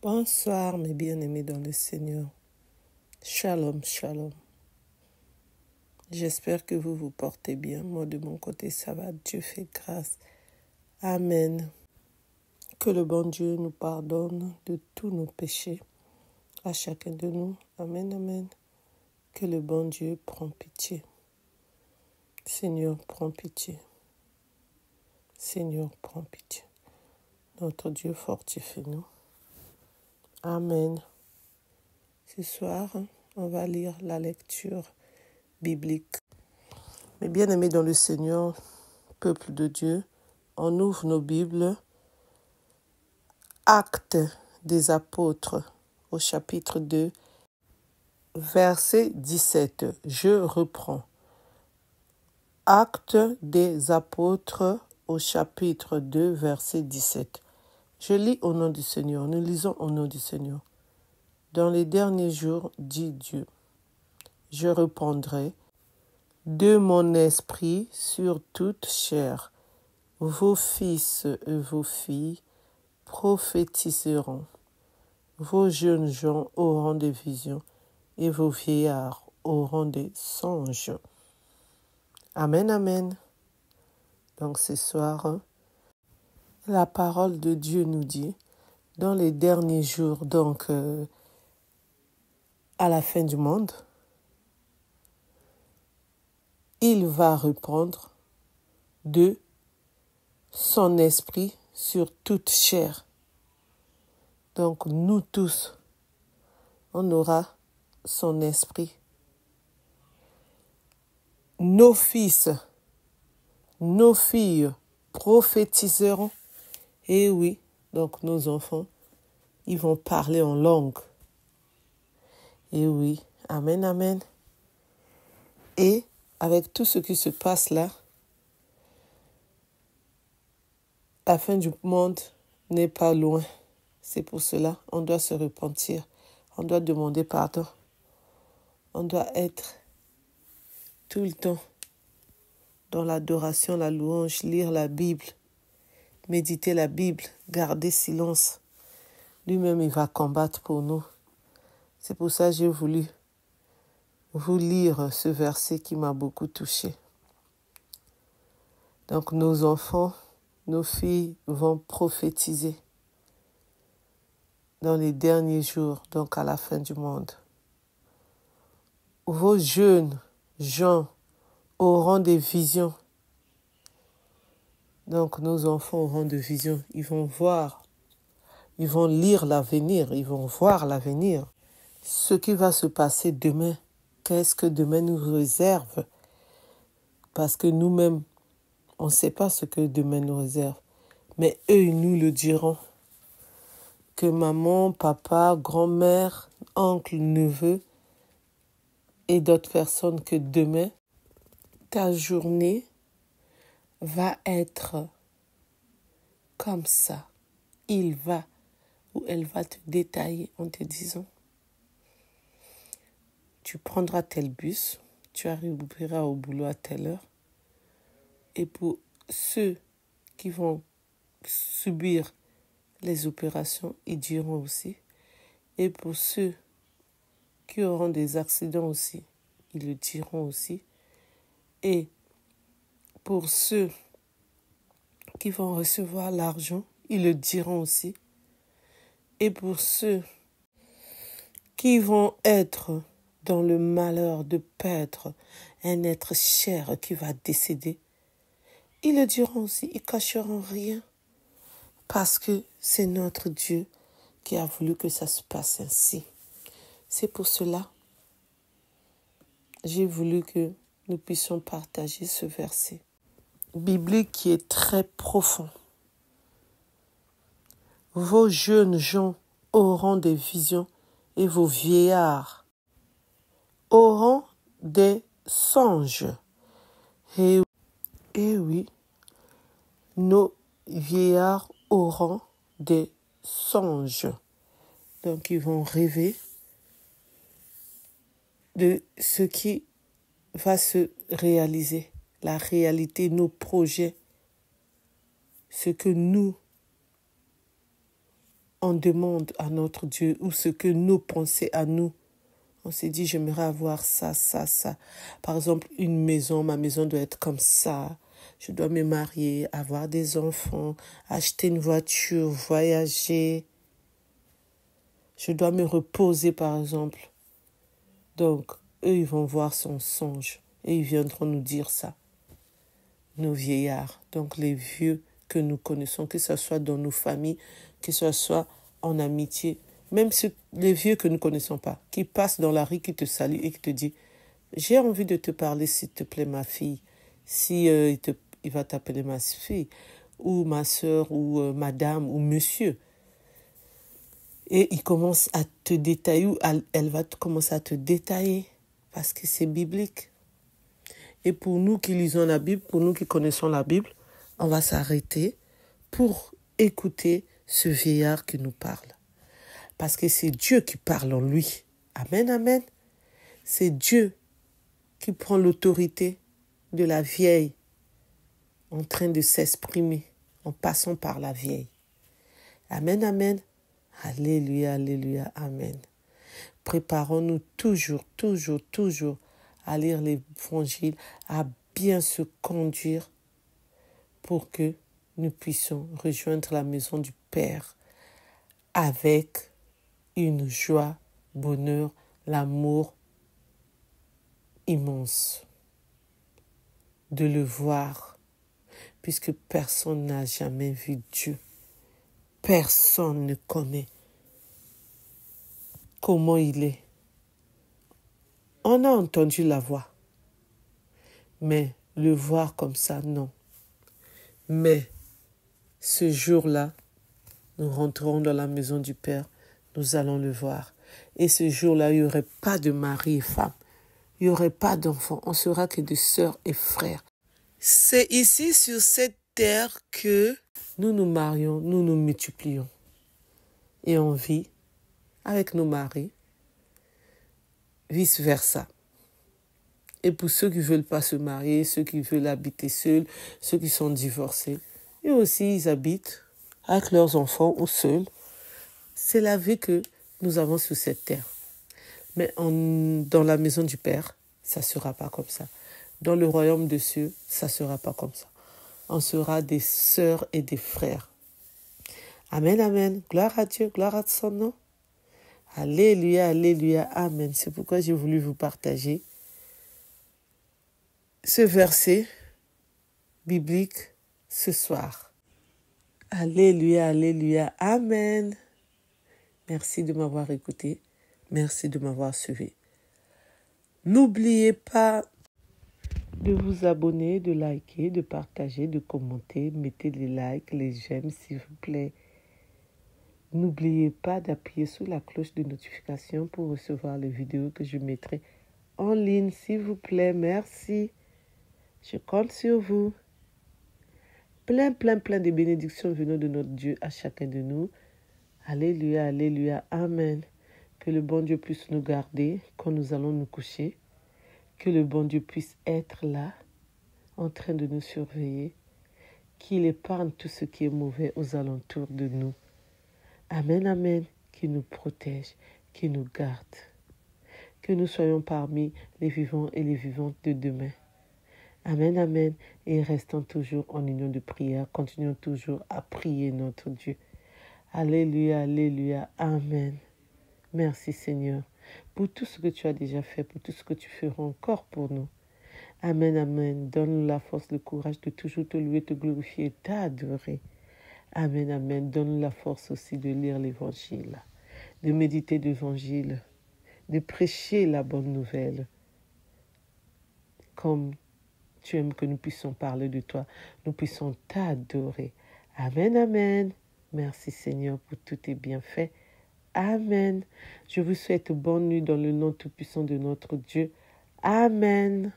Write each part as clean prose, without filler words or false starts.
Bonsoir mes bien-aimés dans le Seigneur. Shalom, shalom. J'espère que vous vous portez bien. Moi de mon côté ça va, Dieu fait grâce. Amen. Que le bon Dieu nous pardonne de tous nos péchés, à chacun de nous. Amen, amen. Que le bon Dieu prend pitié. Seigneur, prends pitié. Seigneur, prends pitié. Notre Dieu fortifie-nous. Amen. Ce soir, on va lire la lecture biblique. Mes bien-aimés dans le Seigneur, peuple de Dieu, on ouvre nos Bibles. Actes des apôtres au chapitre 2, verset 17. Je reprends. Actes des apôtres au chapitre 2, verset 17. Je lis au nom du Seigneur. Nous lisons au nom du Seigneur. Dans les derniers jours, dit Dieu, je répandrai de mon esprit sur toute chair. Vos fils et vos filles prophétiseront. Vos jeunes gens auront des visions et vos vieillards auront des songes. Amen, amen. Donc ce soir, la parole de Dieu nous dit, dans les derniers jours, donc à la fin du monde, il va répandre de son esprit sur toute chair. Donc nous tous, on aura son esprit. Nos fils, nos filles prophétiseront. Et oui, donc nos enfants, ils vont parler en langue. Et oui, amen, amen. Et avec tout ce qui se passe là, la fin du monde n'est pas loin. C'est pour cela on doit se repentir. On doit demander pardon. On doit être tout le temps dans l'adoration, la louange, lire la Bible, méditer la Bible, garder silence. Lui-même, il va combattre pour nous. C'est pour ça que j'ai voulu vous lire ce verset qui m'a beaucoup touché. Donc nos enfants, nos filles vont prophétiser dans les derniers jours, donc à la fin du monde. Vos jeunes gens auront des visions. Donc nos enfants auront des visions. Ils vont voir, ils vont lire l'avenir, ils vont voir l'avenir. Ce qui va se passer demain, qu'est-ce que demain nous réserve? Parce que nous-mêmes, on ne sait pas ce que demain nous réserve. Mais eux, ils nous le diront. Que maman, papa, grand-mère, oncle, neveu et d'autres personnes, que demain, ta journée va être comme ça. Il va ou elle va te détailler en te disant, tu prendras tel bus, tu arriveras au boulot à telle heure. Et pour ceux qui vont subir les opérations, ils diront aussi. Et pour ceux qui auront des accidents aussi, ils le diront aussi. Et pour ceux qui vont recevoir l'argent, ils le diront aussi. Et pour ceux qui vont être dans le malheur de perdre un être cher qui va décéder, ils le diront aussi, ils ne cacheront rien. Parce que c'est notre Dieu qui a voulu que ça se passe ainsi. C'est pour cela que j'ai voulu que nous puissions partager ce verset biblique qui est très profond. Vos jeunes gens auront des visions et vos vieillards auront des songes. Et oui, nos vieillards auront des songes. Donc ils vont rêver de ce qui va se réaliser, la réalité, nos projets, ce que nous on demande à notre Dieu ou ce que nos pensées à nous, on s'est dit, j'aimerais avoir ça, ça, ça. Par exemple, une maison, ma maison doit être comme ça. Je dois me marier, avoir des enfants, acheter une voiture, voyager. Je dois me reposer, par exemple. Donc, eux, ils vont voir son songe et ils viendront nous dire ça. Nos vieillards, donc les vieux que nous connaissons, que ce soit dans nos familles, que ce soit en amitié, même les vieux que nous ne connaissons pas, qui passent dans la rue, qui te saluent et qui te disent « J'ai envie de te parler, s'il te plaît, ma fille. » Si il va t'appeler ma fille, ou ma soeur, ou madame, ou monsieur. Et il commence à te détailler, ou elle va commencer à te détailler, parce que c'est biblique. Et pour nous qui lisons la Bible, pour nous qui connaissons la Bible, on va s'arrêter pour écouter ce vieillard qui nous parle. Parce que c'est Dieu qui parle en lui. Amen, amen. C'est Dieu qui prend l'autorité de la vieille en train de s'exprimer, en passant par la vieille. Amen, amen. Alléluia, alléluia, amen. Préparons-nous toujours, toujours, toujours à lire l'Évangile, à bien se conduire pour que nous puissions rejoindre la maison du Père avec une joie, bonheur, l'amour immense de le voir, puisque personne n'a jamais vu Dieu. Personne ne connaît comment il est. On a entendu la voix, mais le voir comme ça, non. Mais ce jour-là, nous rentrerons dans la maison du Père, nous allons le voir. Et ce jour-là, il n'y aurait pas de mari et femme. Il n'y aurait pas d'enfants. On sera que de sœurs et frères. C'est ici, sur cette terre, que nous nous marions, nous nous multiplions. Et on vit avec nos maris, vice-versa. Et pour ceux qui ne veulent pas se marier, ceux qui veulent habiter seuls, ceux qui sont divorcés, et aussi ils habitent avec leurs enfants ou seuls. C'est la vie que nous avons sur cette terre. Mais dans la maison du Père, ça ne sera pas comme ça. Dans le royaume des cieux, ça ne sera pas comme ça. On sera des sœurs et des frères. Amen, amen. Gloire à Dieu, gloire à son nom. Alléluia, alléluia, amen. C'est pourquoi j'ai voulu vous partager ce verset biblique ce soir. Alléluia, alléluia, amen. Merci de m'avoir écouté. Merci de m'avoir suivi. N'oubliez pas de vous abonner, de liker, de partager, de commenter. Mettez les likes, les j'aime, s'il vous plaît. N'oubliez pas d'appuyer sur la cloche de notification pour recevoir les vidéos que je mettrai en ligne, s'il vous plaît. Merci. Je compte sur vous. Plein de bénédictions venant de notre Dieu à chacun de nous. Alléluia, alléluia, amen. Que le bon Dieu puisse nous garder quand nous allons nous coucher. Que le bon Dieu puisse être là, en train de nous surveiller. Qu'il épargne tout ce qui est mauvais aux alentours de nous. Amen, amen. Qu'il nous protège, qu'il nous garde. Que nous soyons parmi les vivants et les vivantes de demain. Amen, amen. Et restons toujours en union de prière. Continuons toujours à prier notre Dieu. Alléluia, alléluia, amen. Merci Seigneur pour tout ce que tu as déjà fait, pour tout ce que tu feras encore pour nous. Amen, amen. Donne-nous la force, le courage de toujours te louer, te glorifier et t'adorer. Amen, amen. Donne-nous la force aussi de lire l'Évangile, de méditer l'Évangile, de prêcher la bonne nouvelle. Comme tu aimes que nous puissions parler de toi, nous puissions t'adorer. Amen, amen. Merci Seigneur pour tous tes bienfaits. Amen. Je vous souhaite bonne nuit dans le nom tout-puissant de notre Dieu. Amen.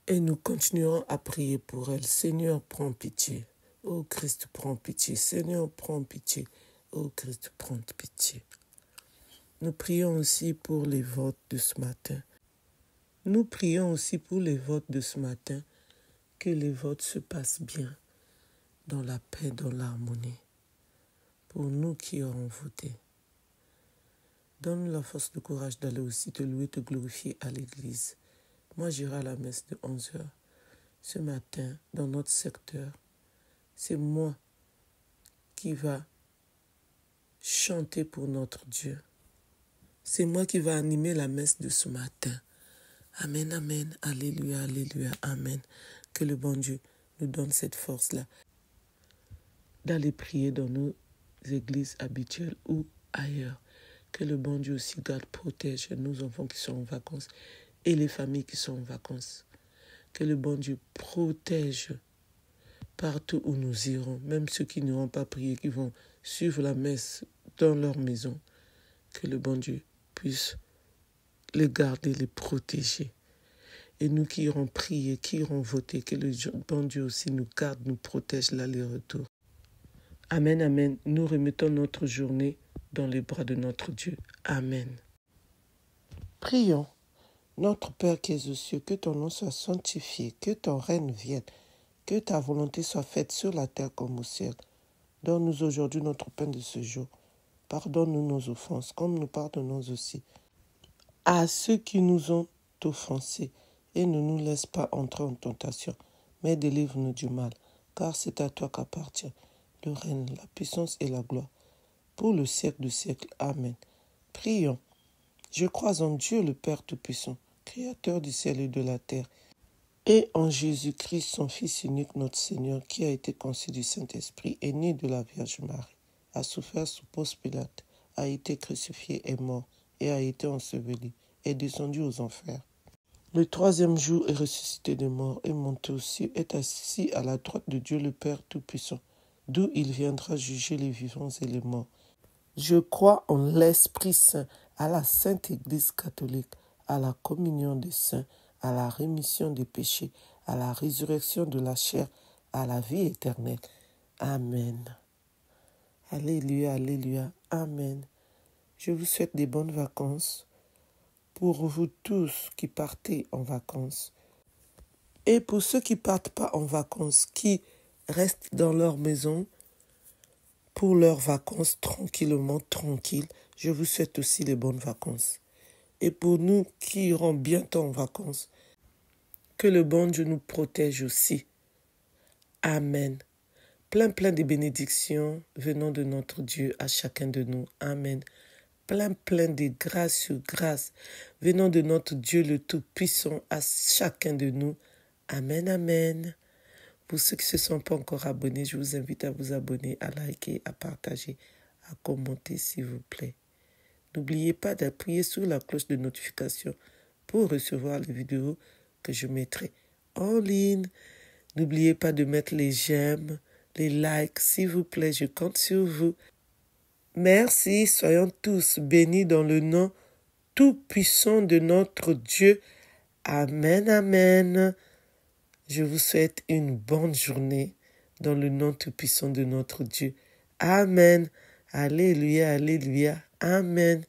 Et nous continuerons à prier pour elle. Seigneur, prends pitié. Ô Christ, prends pitié. Seigneur, prends pitié. Ô Christ, prends pitié. Nous prions aussi pour les votes de ce matin. Nous prions aussi pour les votes de ce matin, que les votes se passent bien, dans la paix, dans l'harmonie. Pour nous qui aurons voté. Donne-nous la force, le courage d'aller aussi te louer, te glorifier à l'église. Moi, j'irai à la messe de 11h. Ce matin, dans notre secteur, c'est moi qui va chanter pour notre Dieu. C'est moi qui va animer la messe de ce matin. Amen, amen, alléluia, alléluia, amen. Que le bon Dieu nous donne cette force-là d'aller prier dans nos églises habituelles ou ailleurs. Que le bon Dieu aussi garde, protège nos enfants qui sont en vacances et les familles qui sont en vacances. Que le bon Dieu protège partout où nous irons, même ceux qui n'iront pas prier, qui vont suivre la messe dans leur maison. Que le bon Dieu puisse les garder, les protéger. Et nous qui irons prier, qui irons voter, que le bon Dieu aussi nous garde, nous protège l'aller-retour. Amen, amen. Nous remettons notre journée dans les bras de notre Dieu. Amen. Prions. Notre Père qui es aux cieux, que ton nom soit sanctifié, que ton règne vienne, que ta volonté soit faite sur la terre comme au ciel. Donne-nous aujourd'hui notre pain de ce jour. Pardonne-nous nos offenses, comme nous pardonnons aussi à ceux qui nous ont offensés. Et ne nous laisse pas entrer en tentation, mais délivre-nous du mal, car c'est à toi qu'appartient le règne, la puissance et la gloire, pour le siècle du siècle. Amen. Prions. Je crois en Dieu le Père Tout-Puissant, Créateur du ciel et de la terre, et en Jésus-Christ, son Fils unique, notre Seigneur, qui a été conçu du Saint-Esprit, est né de la Vierge Marie, a souffert sous Ponce Pilate, a été crucifié, est mort, et a été enseveli, est descendu aux enfers. Le troisième jour est ressuscité des morts, est monté aux cieux, est assis à la droite de Dieu le Père Tout-Puissant, d'où il viendra juger les vivants et les morts. Je crois en l'Esprit Saint, à la Sainte Église catholique, à la communion des saints, à la rémission des péchés, à la résurrection de la chair, à la vie éternelle. Amen. Alléluia, alléluia, amen. Je vous souhaite des bonnes vacances pour vous tous qui partez en vacances. Et pour ceux qui ne partent pas en vacances, qui restent dans leur maison pour leurs vacances tranquillement, tranquilles, je vous souhaite aussi les bonnes vacances. Et pour nous qui irons bientôt en vacances, que le bon Dieu nous protège aussi. Amen. Plein de bénédictions venant de notre Dieu à chacun de nous. Amen. Plein de grâce sur grâce venant de notre Dieu le Tout-Puissant à chacun de nous. Amen, amen. Pour ceux qui ne se sont pas encore abonnés, je vous invite à vous abonner, à liker, à partager, à commenter s'il vous plaît. N'oubliez pas d'appuyer sur la cloche de notification pour recevoir les vidéos que je mettrai en ligne. N'oubliez pas de mettre les j'aime, les likes, s'il vous plaît, je compte sur vous. Merci, soyons tous bénis dans le nom tout-puissant de notre Dieu. Amen, amen. Je vous souhaite une bonne journée dans le nom tout-puissant de notre Dieu. Amen. Alléluia, alléluia. Amen.